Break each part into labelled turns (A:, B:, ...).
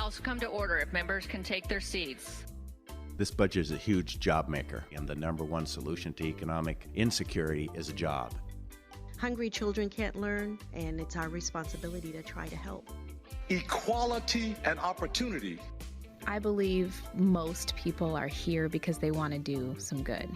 A: House come to order if members can take their seats.
B: This budget is a huge job maker, and the number one solution to economic insecurity is a job.
C: Hungry children can't learn, and it's our responsibility to try to help.
D: Equality and opportunity.
E: I believe most people are here because they want to do some good.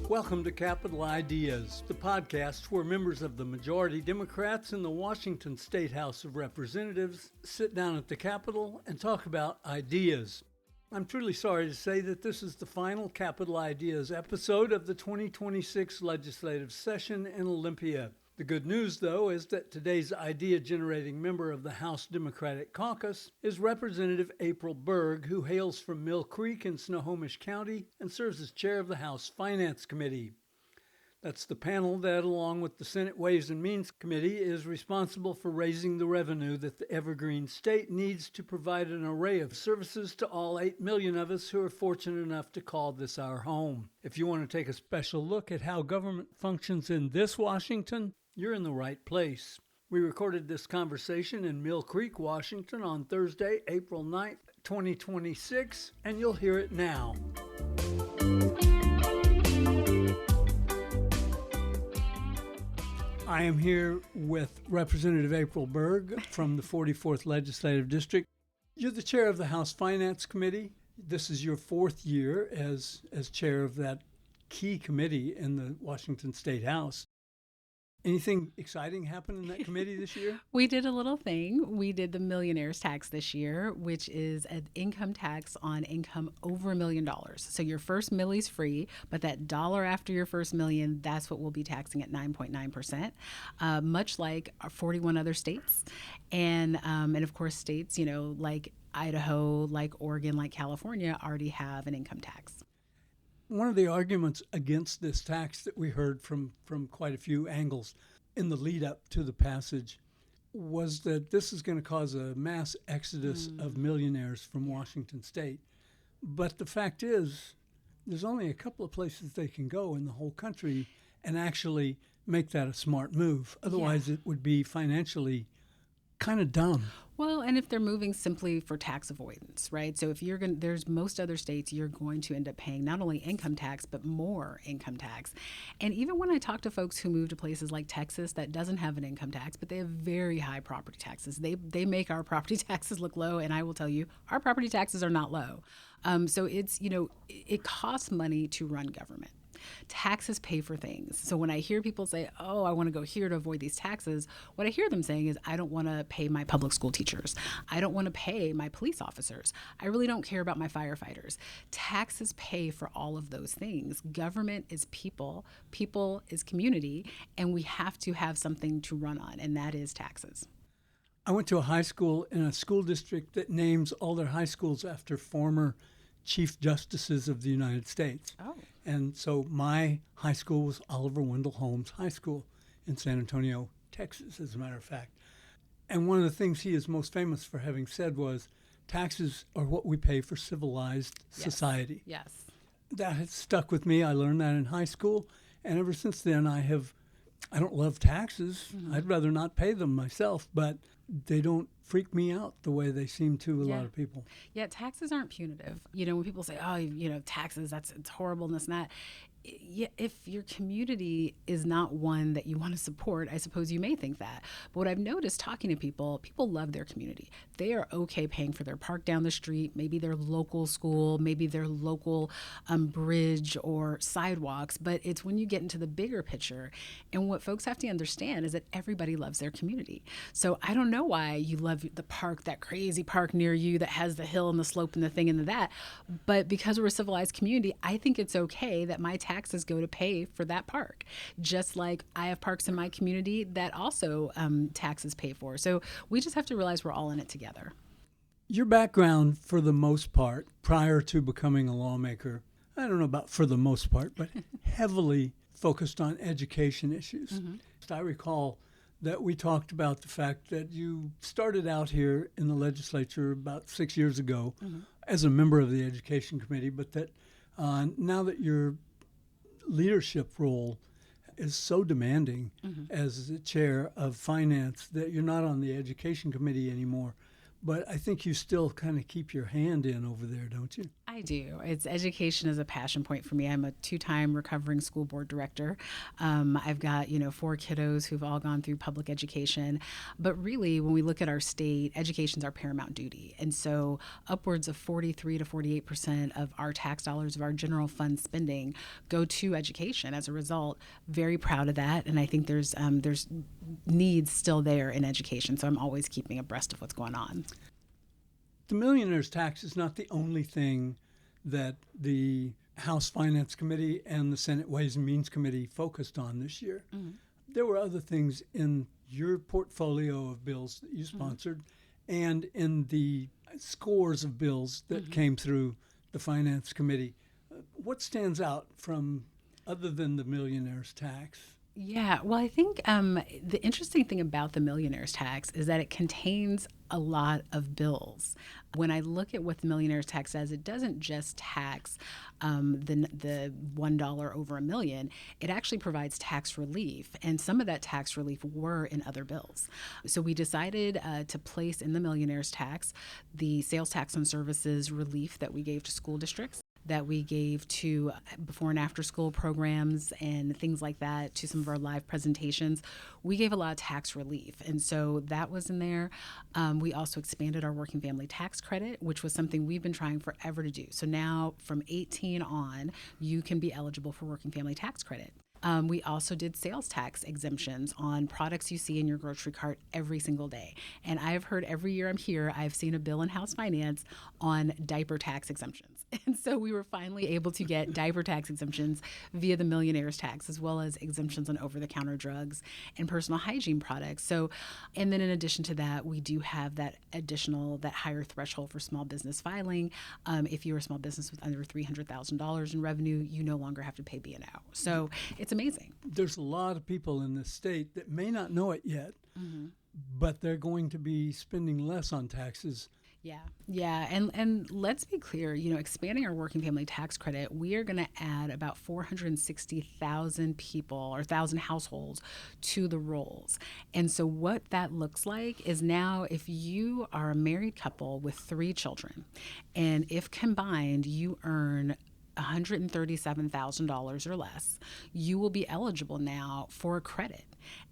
F: Welcome to Capital Ideas, the podcast where members of the majority Democrats in the Washington State House of Representatives sit down at the Capitol and talk about ideas. I'm truly sorry to say that this is the final Capital Ideas episode of the 2026 legislative session in Olympia. The good news, though, is that today's idea-generating member of the House Democratic Caucus is Representative April Berg, who hails from Mill Creek in Snohomish County and serves as chair of the House Finance Committee. That's the panel that, along with the Senate Ways and Means Committee, is responsible for raising the revenue that the Evergreen State needs to provide an array of services to all 8 million of us who are fortunate enough to call this our home. If you want to take a special look at how government functions in this Washington, you're in the right place. We recorded this conversation in Mill Creek, Washington on Thursday, April 9th, 2026, and you'll hear it now. I am here with Representative April Berg from the 44th Legislative District. You're the chair of the House Finance Committee. This is your fourth year as chair of that key committee in the Washington State House. Anything exciting happen in that committee this year?
G: We did a little thing. We did the millionaire's tax this year, which is an income tax on income over $1 million. So your first millie's free, but that dollar after your first million, that's what we'll be taxing at 9.9%, much like 41 other states. And of course, states, like Idaho, like Oregon, like California already have an income tax.
F: One of the arguments against this tax that we heard from quite a few angles in the lead up to the passage was that this is going to cause a mass exodus of millionaires from Washington State. But the fact is, there's only a couple of places they can go in the whole country and actually make that a smart move. Otherwise, it would be financially kind of dumb.
G: Well, and if they're moving simply for tax avoidance, right? So if there's most other states, you're going to end up paying not only income tax, but more income tax. And even when I talk to folks who move to places like Texas that doesn't have an income tax, but they have very high property taxes, they make our property taxes look low. And I will tell you, our property taxes are not low. So it's, it costs money to run government. Taxes pay for things. So when I hear people say, oh, I want to go here to avoid these taxes, what I hear them saying is, I don't want to pay my public school teachers. I don't want to pay my police officers. I really don't care about my firefighters. Taxes pay for all of those things. Government is people. People is community. And we have to have something to run on, and that is taxes.
F: I went to a high school in a school district that names all their high schools after former Chief Justices of the United States.
G: Oh.
F: And so my high school was Oliver Wendell Holmes High School in San Antonio, Texas, as a matter of fact. And one of the things he is most famous for having said was, taxes are what we pay for civilized society.
G: Yes.
F: That has stuck with me. I learned that in high school. And ever since then, I don't love taxes. Mm-hmm. I'd rather not pay them myself, but they don't freak me out the way they seem to a lot of people.
G: Yeah, taxes aren't punitive. When people say, oh, taxes, it's horrible and this and that. Yeah, if your community is not one that you want to support, I suppose you may think that. But what I've noticed talking to people love their community. They are okay paying for their park down the street, maybe their local school, maybe their local bridge or sidewalks. But it's when you get into the bigger picture. And what folks have to understand is that everybody loves their community. So I don't know why you love the park, that crazy park near you that has the hill and the slope and the thing and the that. But because we're a civilized community, I think it's okay that my taxes go to pay for that park. Just like I have parks in my community that also taxes pay for. So we just have to realize we're all in it together.
F: Your background, for the most part, prior to becoming a lawmaker, I don't know about for the most part, but heavily focused on education issues. Mm-hmm. I recall that we talked about the fact that you started out here in the legislature about 6 years ago as a member of the Education Committee, but that now that your leadership role is so demanding as the chair of finance that you're not on the education committee anymore. But I think you still kind of keep your hand in over there, don't you?
G: I do. Education is a passion point for me. I'm a 2-time recovering school board director. I've got, 4 kiddos who've all gone through public education. But really, when we look at our state, education's our paramount duty. And so upwards of 43 to 48% of our tax dollars, of our general fund spending, go to education. As a result, very proud of that. And I think there's needs still there in education. So I'm always keeping abreast of what's going on.
F: The millionaire's tax is not the only thing that the House Finance Committee and the Senate Ways and Means Committee focused on this year. There were other things in your portfolio of bills that you sponsored and in the scores of bills that came through the Finance Committee. What stands out from other than the millionaire's tax?
G: Yeah, well, I think the interesting thing about the millionaire's tax is that it contains a lot of bills. When I look at what the millionaire's tax does, it doesn't just tax the $1 over $1 million. It actually provides tax relief, and some of that tax relief were in other bills. So we decided to place in the millionaire's tax the sales tax on services relief that we gave to school districts, that we gave to before and after school programs and things like that, to some of our live presentations. We gave a lot of tax relief, and so that was in there. We also expanded our working family tax credit, which was something we've been trying forever to do. So now from 18 on, you can be eligible for working family tax credit. We also did sales tax exemptions on products you see in your grocery cart every single day. And I've heard every year I'm here, I've seen a bill in House Finance on diaper tax exemptions. And so we were finally able to get diaper tax exemptions via the millionaire's tax, as well as exemptions on over-the-counter drugs and personal hygiene products. So, and then in addition to that, we do have that higher threshold for small business filing. If you're a small business with under $300,000 in revenue, you no longer have to pay B&O. So it's amazing.
F: There's a lot of people in this state that may not know it yet, but they're going to be spending less on taxes.
G: Yeah. And let's be clear, expanding our working family tax credit, we are going to add about 460,000 people or 1,000 households to the rolls. And so what that looks like is now if you are a married couple with 3 children, and if combined you earn $137,000 or less, you will be eligible now for a credit.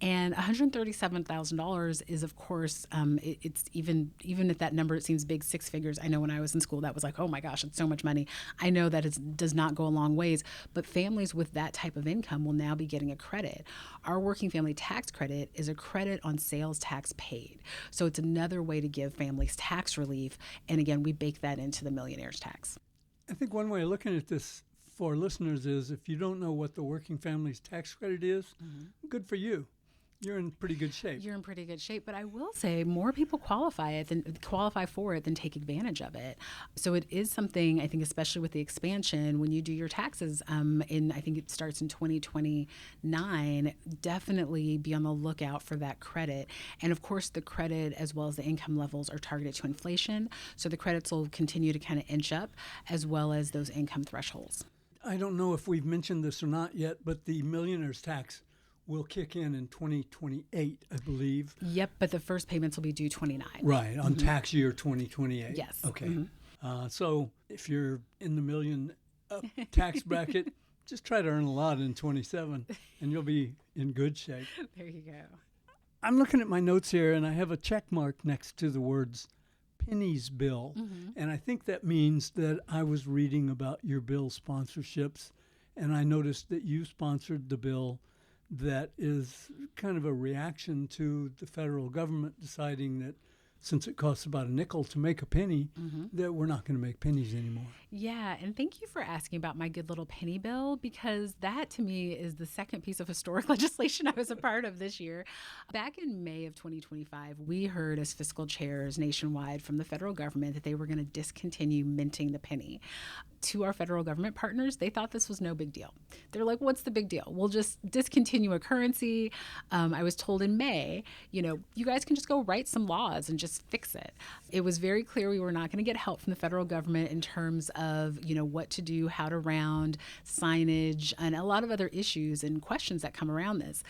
G: And $137,000 is, of course, it's even at that number, it seems big, 6 figures. I know when I was in school, that was like, oh my gosh, it's so much money. I know that it does not go a long ways, but families with that type of income will now be getting a credit. Our working family tax credit is a credit on sales tax paid. So it's another way to give families tax relief. And again, we bake that into the millionaire's tax.
F: I think one way of looking at this for listeners is if you don't know what the working family's tax credit is, good for you. You're in pretty good shape.
G: You're in pretty good shape, but I will say more people qualify for it than take advantage of it. So it is something, I think, especially with the expansion, when you do your taxes, I think it starts in 2029, definitely be on the lookout for that credit. And of course, the credit as well as the income levels are targeted to inflation. So the credits will continue to kind of inch up as well as those income thresholds.
F: I don't know if we've mentioned this or not yet, but the millionaire's tax will kick in 2028, I believe.
G: Yep, but the first payments will be due 29.
F: Right, on tax year 2028.
G: Yes.
F: Okay. So if you're in the million tax bracket, just try to earn a lot in 27, and you'll be in good shape.
G: There you go.
F: I'm looking at my notes here, and I have a check mark next to the words pennies bill. And I think that means that I was reading about your bill sponsorships, and I noticed that you sponsored the bill that is kind of a reaction to the federal government deciding that since it costs about a nickel to make a penny, that we're not going to make pennies anymore.
G: Yeah, and thank you for asking about my good little penny bill, because that to me is the second piece of historic legislation I was a part of this year. Back in May of 2025, we heard as fiscal chairs nationwide from the federal government that they were going to discontinue minting the penny. To our federal government partners, they thought this was no big deal. They're like, what's the big deal? We'll just discontinue a currency. I was told in May, you guys can just go write some laws and just just fix it. It was very clear we were not going to get help from the federal government in terms of, what to do, how to round, signage, and a lot of other issues and questions that come around this.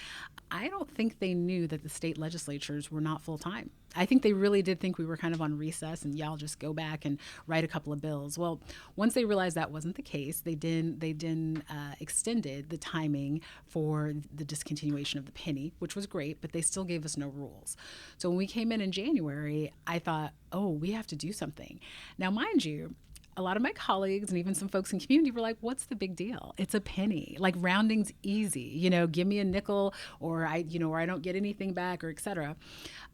G: I don't think they knew that the state legislatures were not full time. I think they really did think we were kind of on recess and y'all just go back and write a couple of bills. Well, once they realized that wasn't the case, they extended the timing for the discontinuation of the penny, which was great, but they still gave us no rules. So when we came in January, I thought, oh, we have to do something. Now, mind you, a lot of my colleagues and even some folks in community were like, what's the big deal? It's a penny. Like, rounding's easy. Give me a nickel or I don't get anything back, or et cetera.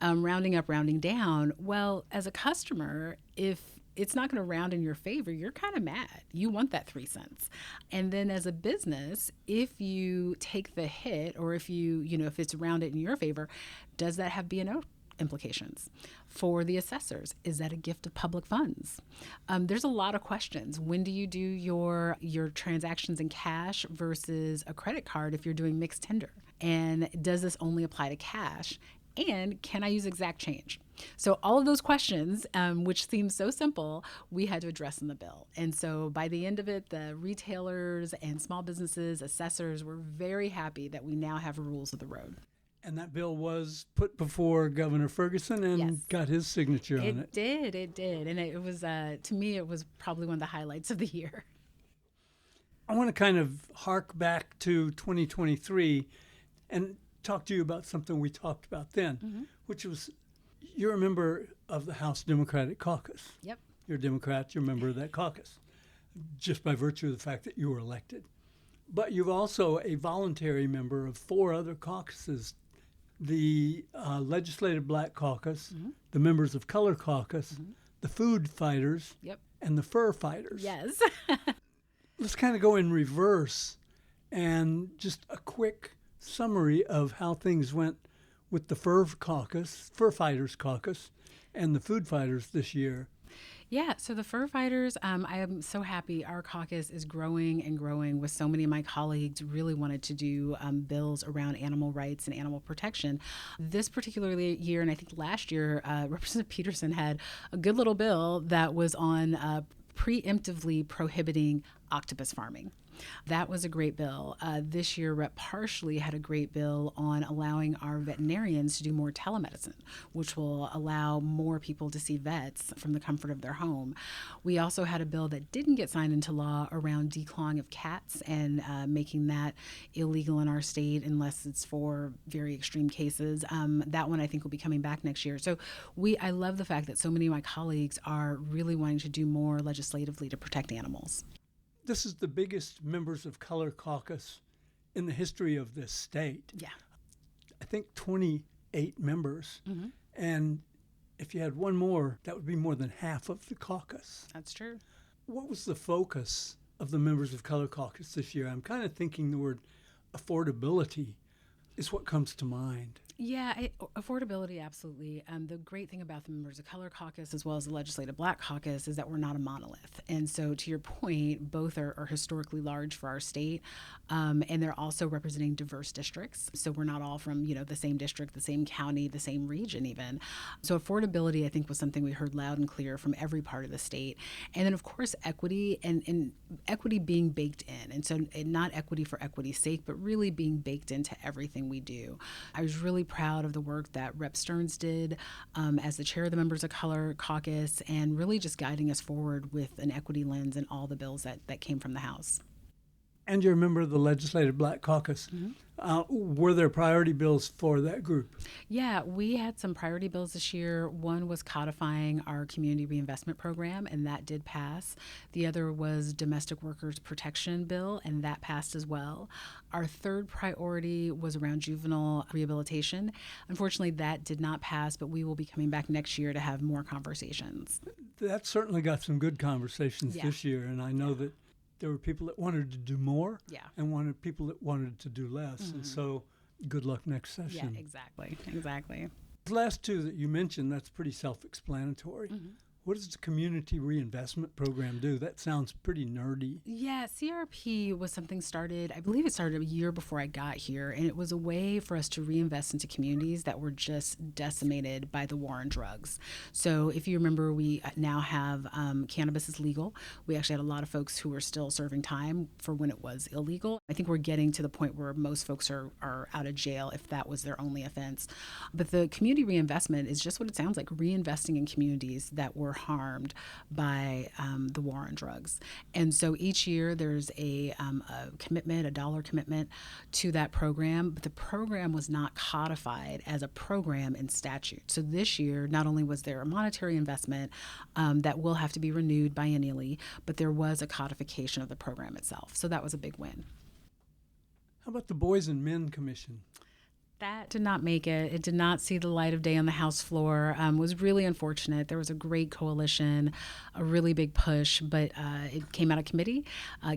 G: Rounding up, rounding down. Well, as a customer, if it's not going to round in your favor, you're kind of mad. You want that 3 cents. And then as a business, if you take the hit, or if if it's rounded in your favor, does that have B&O implications for the assessors? Is that a gift of public funds? There's a lot of questions. When do you do your transactions in cash versus a credit card if you're doing mixed tender? And does this only apply to cash? And can I use exact change? So all of those questions, which seem so simple, we had to address in the bill. And so by the end of it, the retailers and small businesses, assessors were very happy that we now have rules of the road.
F: And that bill was put before Governor Ferguson and
G: Yes.
F: got his signature on it.
G: It did. And it was, to me, it was probably one of the highlights of the year.
F: I want to kind of hark back to 2023 and talk to you about something we talked about then, which was, you're a member of the House Democratic Caucus.
G: Yep.
F: You're a Democrat, you're a member of that caucus, just by virtue of the fact that you were elected. But you're also a voluntary member of 4 other caucuses: the Legislative Black Caucus, the Members of Color Caucus, the Food Fighters,
G: Yep.
F: and the Fur Fighters.
G: Yes.
F: Let's kind of go in reverse and just a quick summary of how things went with the Fur Fighters Caucus, and the Food Fighters this year.
G: Yeah, so the Fur Fighters, I am so happy our caucus is growing and growing, with so many of my colleagues really wanted to do bills around animal rights and animal protection. This particular year, and I think last year, Representative Peterson had a good little bill that was on preemptively prohibiting octopus farming. That was a great bill. This year, Rep. Partially had a great bill on allowing our veterinarians to do more telemedicine, which will allow more people to see vets from the comfort of their home. We also had a bill that didn't get signed into law around declawing of cats and making that illegal in our state unless it's for very extreme cases. That one I think will be coming back next year. So I love the fact that so many of my colleagues are really wanting to do more legislatively to protect animals.
F: This is the biggest Members of Color Caucus in the history of this state.
G: Yeah.
F: I think 28 members. And if you had one more, that would be more than half of the caucus.
G: That's true.
F: What was the focus of the Members of Color Caucus this year? I'm kind of thinking the word affordability is what comes to mind.
G: Yeah, affordability, absolutely. The great thing about the Members of Color Caucus as well as the Legislative Black Caucus is that we're not a monolith. And so to your point, both are historically large for our state, and they're also representing diverse districts. So we're not all from, the same district, the same county, the same region even. So affordability, I think, was something we heard loud and clear from every part of the state. And then, of course, equity and equity being baked in. And so not equity for equity's sake, but really being baked into everything we do. I was really proud of the work that Rep. Stearns did as the chair of the Members of Color Caucus, and really just guiding us forward with an equity lens in all the bills that came from the House.
F: And you're a member of the Legislative Black Caucus. Were there priority bills for that group?
G: Yeah, we had some priority bills this year. One was codifying our community reinvestment program, and that did pass. The other was domestic workers protection bill, and that passed as well. Our third priority was around juvenile rehabilitation. Unfortunately, that did not pass, but we will be coming back next year to have more conversations.
F: That certainly got some good conversations this year, and I know that there were people that wanted to do more and people that wanted to do less. And so good luck next session.
G: Yeah, exactly.
F: The last two that you mentioned, that's pretty self-explanatory. What does the Community Reinvestment Program do? That sounds pretty nerdy.
G: Yeah, CRP was something started, I believe it started a year before I got here, and it was a way for us to reinvest into communities that were just decimated by the war on drugs. So if you remember, we now have cannabis is legal. We actually had a lot of folks who were still serving time for when it was illegal. I think we're getting to the point where most folks are out of jail if that was their only offense. But the community reinvestment is just what it sounds like, reinvesting in communities that were harmed by the war on drugs. And so each year there's a commitment, a dollar commitment to that program, but the program was not codified as a program in statute. So this year, not only was there a monetary investment that will have to be renewed biennially, but there was a codification of the program itself. So that was a big win.
F: How about the Boys and Men Commission?
G: That did not make it. It did not see the light of day on the House floor. Was really unfortunate. There was a great coalition, a really big push, but it came out of committee,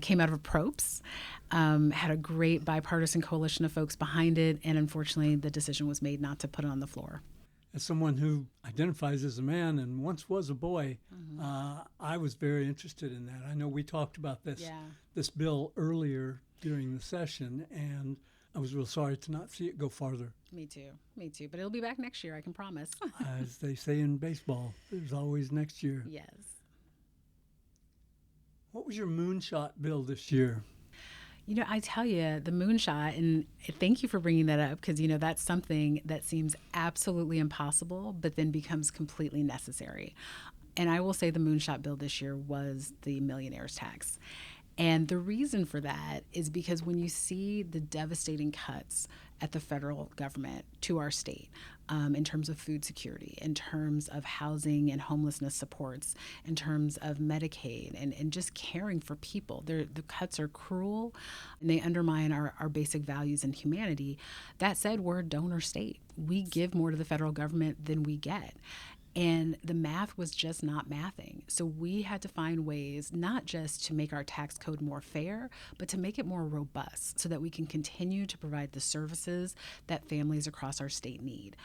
G: came out of approps, had a great bipartisan coalition of folks behind it, and unfortunately the decision was made not to put it on the floor.
F: As someone who identifies as a man and once was a boy, I was very interested in that. I know we talked about this bill earlier during the session, and I was real sorry to not see it go farther.
G: Me too. But it'll be back next year, I can promise.
F: As they say in baseball, there's always next year.
G: Yes.
F: What was your moonshot bill this year?
G: You know, I tell you, the moonshot, and thank you for bringing that up, because, you know, that's something that seems absolutely impossible, but then becomes completely necessary. And I will say the moonshot bill this year was the millionaire's tax. And the reason for that is because when you see the devastating cuts at the federal government to our state in terms of food security, in terms of housing and homelessness supports, in terms of Medicaid and just caring for people, the cuts are cruel and they undermine our basic values and humanity. That said, we're a donor state. We give more to the federal government than we get. And the math was just not mathing. So we had to find ways not just to make our tax code more fair, but to make it more robust so that we can continue to provide the services that families across our state need.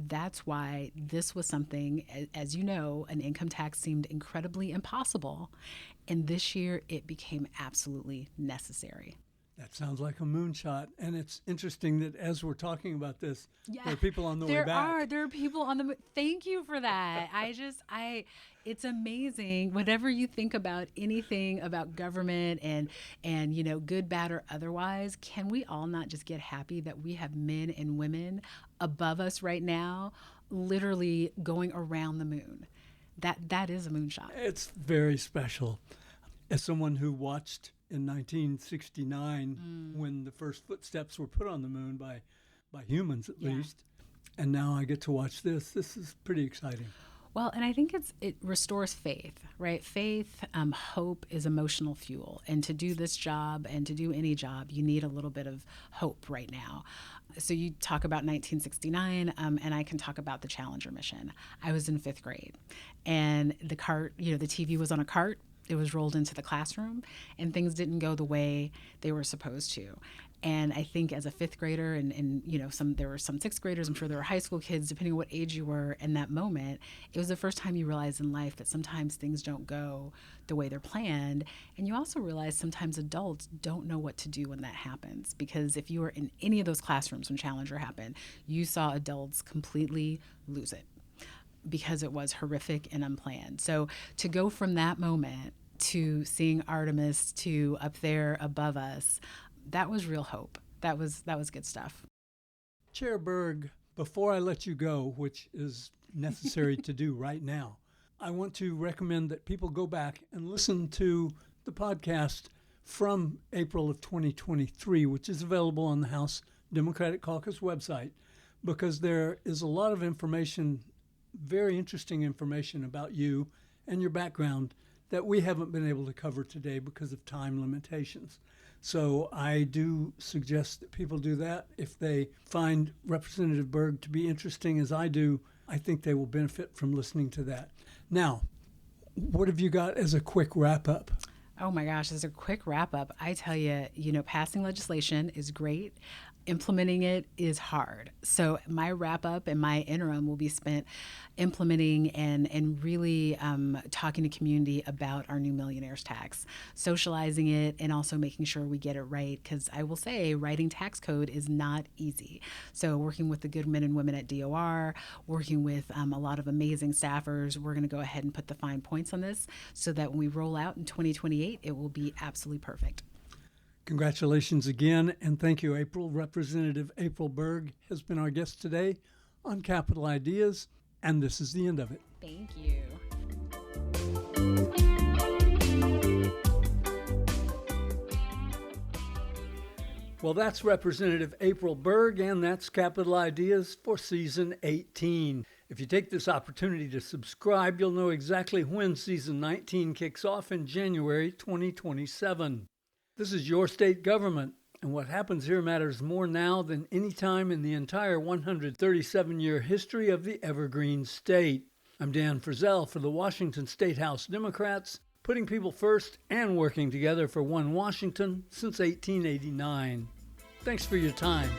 G: That's why this was something, as you know, an income tax seemed incredibly impossible. And this year it became absolutely necessary.
F: That sounds like a moonshot. And it's interesting that as we're talking about this,
G: yeah,
F: there are people on the way back.
G: There are people on the thank you for that. It's amazing. Whatever you think about anything about government and you know, good, bad, or otherwise, can we all not just get happy that we have men and women above us right now, literally going around the moon? That is a moonshot.
F: It's very special. As someone who watched in 1969 when the first footsteps were put on the moon by humans at least, and now I get to watch this. This is pretty exciting.
G: Well, and I think it restores faith, right? Faith, hope is emotional fuel. And to do this job and to do any job, you need a little bit of hope right now. So you talk about 1969, and I can talk about the Challenger mission. I was in 5th grade, and the cart, you know, the TV was on a cart. It was rolled into the classroom, and things didn't go the way they were supposed to. And I think as a 5th grader, and you know, there were some 6th graders, I'm sure there were high school kids, depending on what age you were in that moment, it was the first time you realized in life that sometimes things don't go the way they're planned. And you also realize sometimes adults don't know what to do when that happens. Because if you were in any of those classrooms when Challenger happened, you saw adults completely lose it because it was horrific and unplanned. So to go from that moment to seeing Artemis to up there above us, that was real hope. That was good stuff.
F: Chair Berg, before I let you go, which is necessary to do right now, I want to recommend that people go back and listen to the podcast from April of 2023, which is available on the House Democratic Caucus website, because there is a lot of information, very interesting information about you and your background that we haven't been able to cover today because of time limitations. So I do suggest that people do that. If they find Representative Berg to be interesting as I do, I think they will benefit from listening to that. Now, what have you got as a quick wrap-up?
G: Oh my gosh, as a quick wrap up, I tell you, passing legislation is great. Implementing it is hard. So my wrap up and my interim will be spent implementing and really talking to community about our new millionaires tax, socializing it, and also making sure we get it right. Because I will say, writing tax code is not easy. So working with the good men and women at DOR, working with a lot of amazing staffers, we're going to go ahead and put the fine points on this so that when we roll out in 2028, it will be absolutely perfect.
F: Congratulations again, and thank you, April. Representative April Berg has been our guest today on Capital Ideas, and this is the end of it.
E: Thank you.
F: Well, that's Representative April Berg, and that's Capital Ideas for Season 18. If you take this opportunity to subscribe, you'll know exactly when Season 19 kicks off in January 2027. This is your state government, and what happens here matters more now than any time in the entire 137-year history of the Evergreen State. I'm Dan Frizzell for the Washington State House Democrats, putting people first and working together for one Washington since 1889. Thanks for your time.